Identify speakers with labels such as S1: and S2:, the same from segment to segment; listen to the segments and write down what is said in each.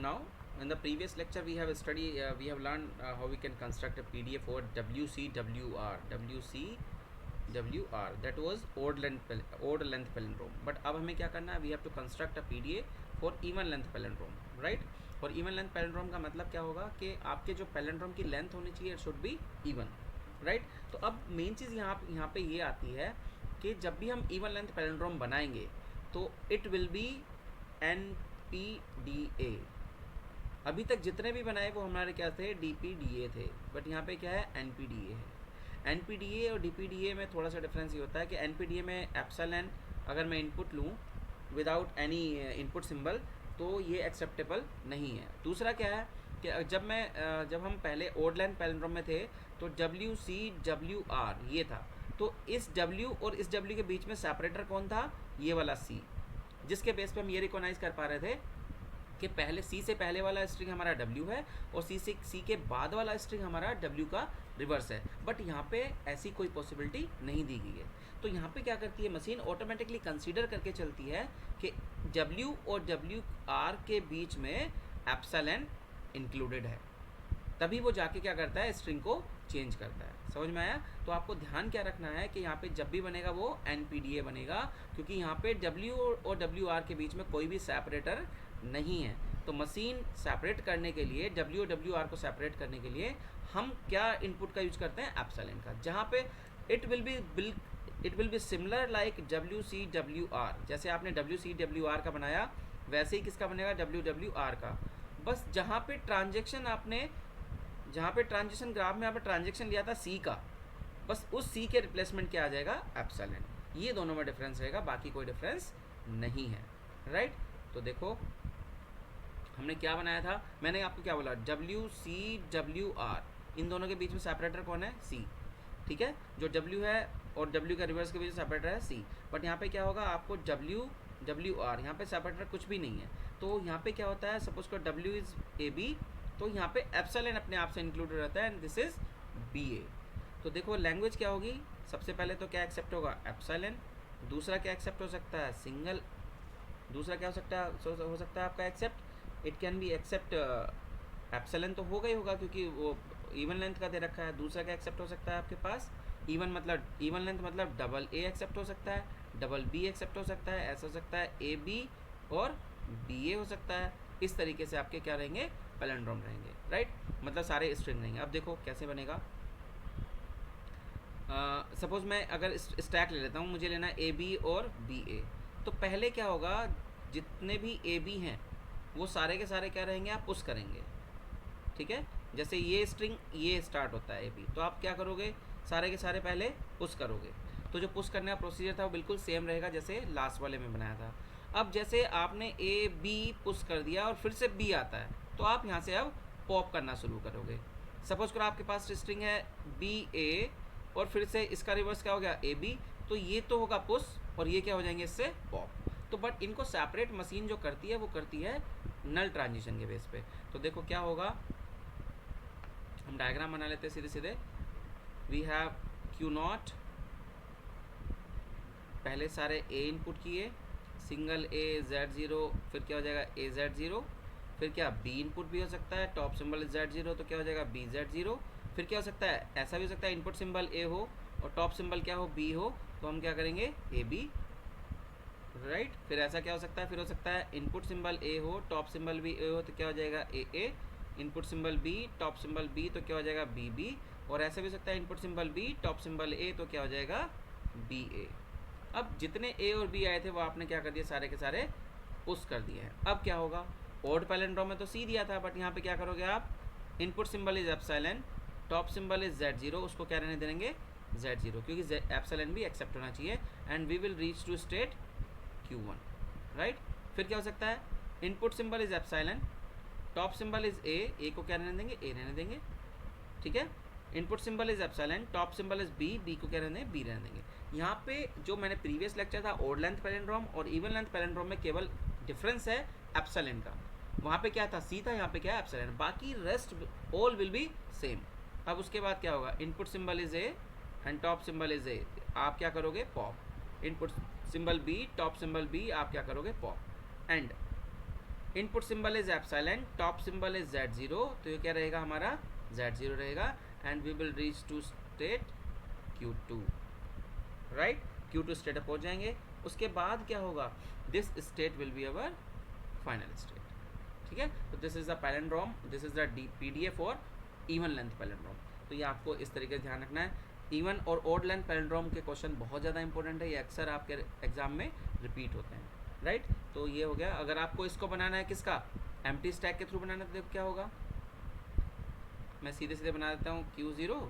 S1: Now in the previous lecture we have we have learned how we can construct a PDF for WCWR. That was odd length palindrome. But अब हमें क्या करना है, we have to construct a PDA for even length palindrome, right? और even length palindrome का मतलब क्या होगा कि आपके जो palindrome की लेंथ होनी चाहिए, it should be even, right? तो अब मेन चीज़ यहाँ पे ये आती है कि जब भी हम इवन लेंथ पैलिंड्रोम बनाएंगे तो इट विल बी NPDA. अभी तक जितने भी बनाए वो हमारे क्या थे, DPDA थे, बट यहाँ पे क्या है, NPDA है. NPDA और DPDA में थोड़ा सा डिफरेंस ये होता है कि NPDA में एप्सिलॉन अगर मैं इनपुट लूँ विदाउट एनी इनपुट सिंबल तो ये एक्सेप्टेबल नहीं है. दूसरा क्या है कि जब हम पहले ओड लेंथ पैलिंड्रोम में थे तो WCWR ये था, तो इस W और इस W के बीच में सेपरेटर कौन था, ये वाला C, जिसके बेस पे हम ये रिकॉग्नाइज कर पा रहे थे कि पहले C से पहले वाला स्ट्रिंग हमारा W है और C के बाद वाला स्ट्रिंग हमारा W का रिवर्स है. बट यहाँ पे ऐसी कोई पॉसिबिलिटी नहीं दी गई है. तो यहाँ पे क्या करती है मशीन, ऑटोमेटिकली कंसीडर करके चलती है कि W और WR के बीच में एप्सिलॉन इंक्लूडेड है, तभी वो जाके क्या करता है, स्ट्रिंग को चेंज करता है. समझ में आया? तो आपको ध्यान क्या रखना है कि यहाँ पे जब भी बनेगा वो NPDA बनेगा, क्योंकि यहाँ पे W और WR के बीच में कोई भी सेपरेटर नहीं है. तो मशीन सेपरेट करने के लिए, W और WR को सेपरेट करने के लिए हम क्या इनपुट का यूज करते हैं, एप्सिलॉन का, जहाँ पे it will be similar like WCWR. जैसे आपने WCWR का बनाया वैसे ही किसका बनेगा, WWR का. बस जहाँ पे ट्रांजेक्शन ग्राफ में यहाँ पे ट्रांजेक्शन लिया था C का, बस उस C के रिप्लेसमेंट क्या आ जाएगा, एप्सिलॉन. ये दोनों में डिफरेंस रहेगा, बाकी कोई डिफरेंस नहीं है, राइट? तो देखो हमने क्या बनाया था, मैंने आपको क्या बोला, WCWR, इन दोनों के बीच में सेपरेटर कौन है, C, ठीक है? जो W है और W का रिवर्स के बीच में सेपरेटर है C. बट यहाँ पे क्या होगा, आपको WWR, यहाँ पे सेपरेटर कुछ भी नहीं है. तो यहाँ पे क्या होता है, सपोज को W इज AB, तो यहाँ पे एप्सिलॉन अपने आप से इंक्लूडेड रहता है एंड दिस इज BA. तो देखो लैंग्वेज क्या होगी, सबसे पहले तो क्या एक्सेप्ट होगा, एप्सिलॉन. दूसरा क्या एक्सेप्ट हो सकता है, सिंगल. दूसरा क्या हो सकता है आपका accept, it can be accept epsilon, तो होगा ही होगा क्योंकि वो इवन लेंथ का दे रखा है. दूसरा क्या एक्सेप्ट हो सकता है आपके पास, इवन लेंथ मतलब डबल A एक्सेप्ट हो सकता है, डबल B एक्सेप्ट हो सकता है, ऐसा हो सकता है AB और BA हो सकता है. इस तरीके से आपके क्या रहेंगे, पैलिंड्रोम रहेंगे, राइट? मतलब सारे स्ट्रिंग रहेंगे. अब देखो कैसे बनेगा. सपोज मैं अगर स्टैक ले लेता हूँ, मुझे लेना है AB और BA. तो पहले क्या होगा, जितने भी AB हैं वो सारे के सारे क्या रहेंगे, आप पुश करेंगे, ठीक है? जैसे ये स्ट्रिंग ये स्टार्ट होता है AB, तो आप क्या करोगे, सारे के सारे पहले पुश करोगे. तो जो पुश करने का प्रोसीजर था वो बिल्कुल सेम रहेगा जैसे लास्ट वाले में बनाया था. अब जैसे आपने AB पुश कर दिया और फिर से B आता है, तो आप यहाँ से अब पॉप करना शुरू करोगे. सपोज करो आपके पास स्ट्रिंग है BA और फिर से इसका रिवर्स क्या हो गया, AB, तो ये तो होगा पुश और ये क्या हो जाएंगे, इससे पॉप. तो बट इनको सेपरेट मशीन जो करती है वो करती है नल ट्रांजिशन के बेस पे. तो देखो क्या होगा, हम डायग्राम बना लेते हैं सीधे सीधे. वी हैव Q0, पहले सारे A इनपुट किए, सिंगल A Z0, फिर क्या हो जाएगा AZ0, फिर क्या B इनपुट भी हो सकता है, टॉप सिंबल Z0, तो क्या हो जाएगा BZ0. फिर क्या हो सकता है, ऐसा भी हो सकता है इनपुट सिंबल A हो और टॉप सिंबल क्या हो, B हो, तो हम क्या करेंगे, AB, राइट? फिर ऐसा क्या हो सकता है, फिर हो सकता है इनपुट सिंबल A हो, टॉप सिंबल भी A हो, तो क्या हो जाएगा AA, input symbol B, top symbol B, तो क्या हो जाएगा BB, और ऐसा भी हो सकता है input symbol B, top symbol A, तो क्या हो जाएगा BA. अब जितने A और B आए थे वो आपने क्या कर दिया, सारे के सारे पुश कर दिए हैं. अब क्या होगा, ओड पैलिंड्रोम में तो C दिया था, बट यहाँ पे क्या करोगे आप, input symbol is epsilon, top symbol is Z0, उसको क्या रहने देंगे, Z0, क्योंकि एप्सिलॉन भी एक्सेप्ट होना चाहिए. And we will reach to state Q1, right? फिर क्या हो सकता है, input symbol is epsilon, top symbol is A को क्या रहने देंगे, A रहने देंगे, ठीक है? Input symbol is epsilon, top symbol is B को क्या रहने देंगे, B रहने देंगे. यहाँ पे जो मैंने प्रीवियस लेक्चर था ओड लेंथ पैलिंड्रोम और इवन लेंथ पैलिंड्रोम में केवल डिफरेंस है एप्सिलॉन का. वहाँ पे क्या था, C था, यहाँ पे क्या है, एप्सिलॉन. बाकी rest all will be same. अब उसके बाद क्या होगा, input symbol is A and top symbol is A, आप क्या करोगे, pop. Input symbol B, top symbol B, आप क्या करोगे, pop. And input symbol is epsilon, top symbol is Z0, तो ये क्या रहेगा हमारा Z0 रहेगा, and we will reach to state Q2, right. Q2 state पे पहुंच जाएंगे। उसके बाद क्या होगा, this state will be our final state, ठीक है। तो this is the palindrome, this is the PDF for even length palindrome. तो ये आपको इस तरीके से ध्यान रखना है। इवन और ऑड लेंथ पैलिंड्रोम के क्वेश्चन बहुत ज़्यादा इंपॉर्टेंट है, ये अक्सर आपके एग्जाम में रिपीट होते हैं, राइट। तो ये हो गया। अगर आपको इसको बनाना है किसका, एम्प्टी स्टैक के थ्रू बनाना है, तो देखो क्या होगा, मैं सीधे सीधे बना देता हूँ Q0,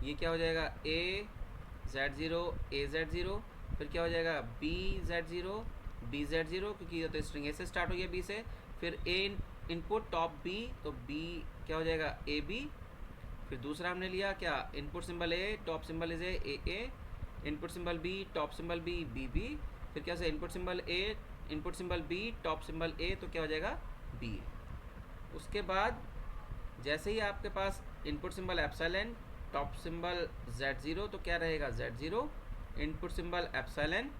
S1: ये क्या हो जाएगा AZ0 AZ0, फिर क्या हो जाएगा BZ0 BZ0, क्योंकि ये तो स्ट्रिंग ए से स्टार्ट हो गया B से, फिर A इनपुट टॉप B, तो B क्या हो जाएगा AB, फिर दूसरा हमने लिया क्या, input symbol A, top symbol is A, input symbol B, top symbol B BB, फिर क्या से input symbol A, input symbol B, top symbol A, तो क्या हो जाएगा BA। उसके बाद जैसे ही आपके पास input symbol epsilon, top symbol Z0, तो क्या रहेगा Z0, input symbol epsilon,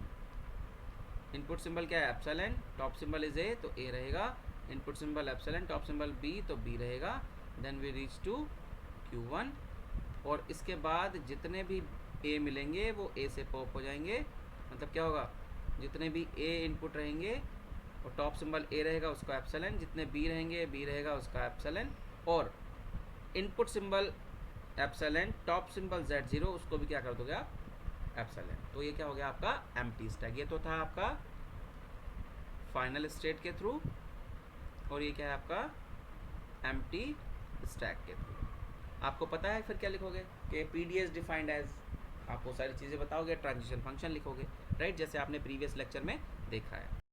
S1: input symbol क्या है epsilon, top symbol is A, तो A रहेगा, input symbol epsilon, top symbol B, तो B रहेगा, then we reach to Q1, और इसके बाद जितने भी A मिलेंगे वो A से पॉप हो जाएंगे, मतलब क्या होगा, जितने भी A इनपुट रहेंगे और टॉप सिंबल A रहेगा उसका एप्सिलॉन, जितने B रहेंगे B रहेगा उसका एप्सिलॉन, और input symbol epsilon, top symbol Z0, उसको भी क्या कर दोगे आप एप्सिलॉन। तो ये क्या हो गया आपका एम्प्टी स्टैक। ये तो था आपका फाइनल स्टेट के थ्रू, और ये क्या है आपका एम्प्टी स्टैक के थ्रू। आपको पता है फिर क्या लिखोगे कि PD इज डिफाइंड एज, आप वो सारी चीज़ें बताओगे, ट्रांजिशन फंक्शन लिखोगे, राइट, जैसे आपने प्रीवियस लेक्चर में देखा है।